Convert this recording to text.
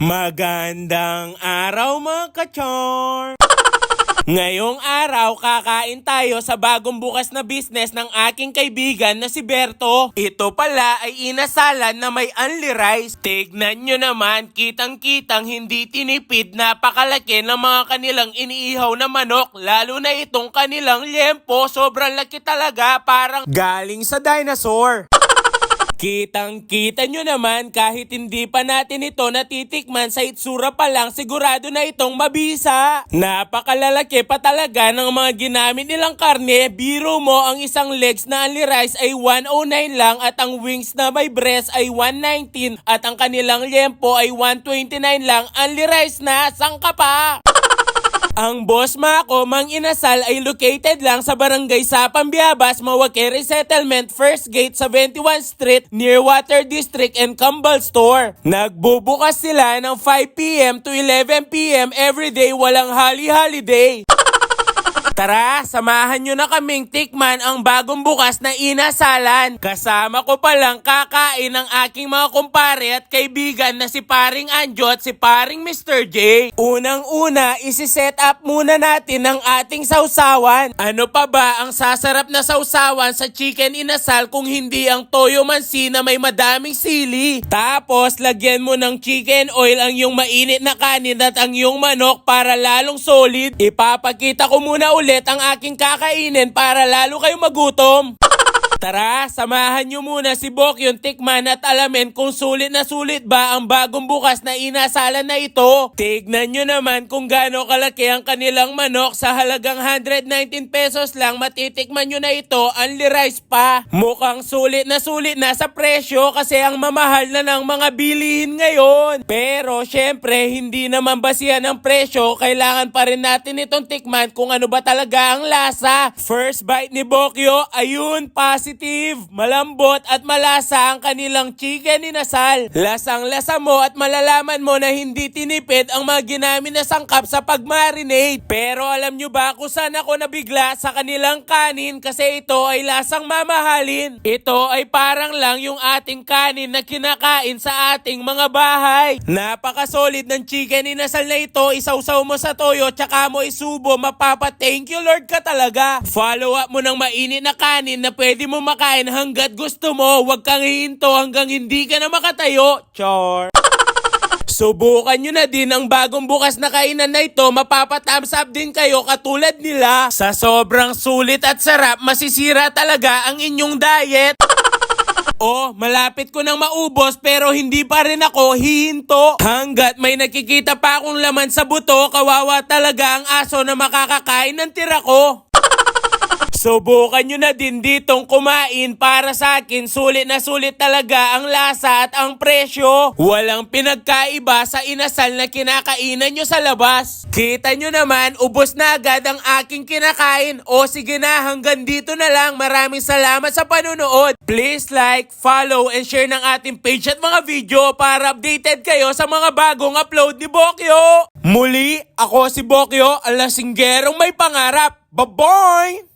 Magandang araw mga kachor! Ngayong araw, kakain tayo sa bagong bukas na business ng aking kaibigan na si Berto. Ito pala ay inasalan na may only rice. Tignan nyo naman, kitang-kitang hindi tinipid, napakalaki ng mga kanilang iniihaw na manok. Lalo na itong kanilang liempo, sobrang laki talaga, parang galing sa dinosaur. Kitang-kita nyo naman, kahit hindi pa natin ito natitikman, sa itsura pa lang sigurado na itong mabisa. Napakalalaki pa talaga ng mga ginamit nilang karne. Biro mo, ang isang legs na only rice ay 109 lang at ang wings na may breast ay 119 at ang kanilang liempo ay 129 lang. Only rice na, sangka pa! Ang Boss Mako Mang Inasal ay located lang sa Barangay Sapang Biabas, Mawake Resettlement, First Gate, 71 Street, near Water District and Cambal Store. Nagbubukas sila ng 5 p.m. to 11 p.m. everyday, walang holiday. Tara, samahan nyo na kaming tikman ang bagong bukas na inasalan. Kasama ko palang kakain ng aking mga kumpare at kaibigan na si Paring Anjo at si Paring Mr. J. Unang-una, isi-set up muna natin ang ating sausawan. Ano pa ba ang sasarap na sausawan sa chicken inasal kung hindi ang toyo mansi na may madaming sili? Tapos, lagyan mo ng chicken oil ang iyong mainit na kanin at ang iyong manok para lalong solid. Ipapakita ko muna ulit ang aking kakainin para lalo kayong magutom. Tara, samahan nyo muna si Bokyon tikman at alamin kung sulit na sulit ba ang bagong bukas na inasalan na ito. Tignan nyo naman kung gaano kalaki ang kanilang manok. Sa halagang 119 pesos lang, matitikman nyo na ito, only rice pa. Mukhang sulit na sa presyo kasi ang mamahal na ng mga bilihin ngayon. Pero syempre, hindi naman basihan ng presyo. Kailangan pa rin natin itong tikman kung ano ba talaga ang lasa. First bite ni Bokyo, ayun, positive, malambot at malasa ang kanilang chicken inasal. Lasang-lasa mo at malalaman mo na hindi tinipid ang mga ginamit na sangkap sa pag-marinate. Pero alam nyo ba kung saan ako nabigla? Sa kanilang kanin, kasi ito ay lasang mamahalin. Ito ay parang lang yung ating kanin na kinakain sa ating mga bahay. Napaka-solid ng chicken inasal na ito. Isawsaw mo sa toyo tsaka mo isubo, mapapa-thank you Lord ka talaga. Follow up mo ng mainit na kanin na pwede mo makain hanggat gusto mo. Huwag kang hihinto hanggang hindi ka na makatayo. Char! Subukan nyo na din ang bagong bukas na kainan na ito. Mapapa-thumbs up din kayo katulad nila. Sa sobrang sulit at sarap, masisira talaga ang inyong diet. Oh, malapit ko nang maubos pero hindi pa rin ako hihinto. Hanggat may nakikita pa akong laman sa buto, kawawa talaga ang aso na makakakain ng tira ko. Subukan nyo na din ditong kumain. Para sa akin, sulit na sulit talaga ang lasa at ang presyo. Walang pinagkaiba sa inasal na kinakainan nyo sa labas. Kita nyo naman, ubos na agad ang aking kinakain. O sige na, hanggang dito na lang. Maraming salamat sa panunood. Please like, follow, and share ng ating page at mga video para updated kayo sa mga bagong upload ni Bokyo. Muli, ako si Bokyo, ang lasinggerong may pangarap. Bye-bye!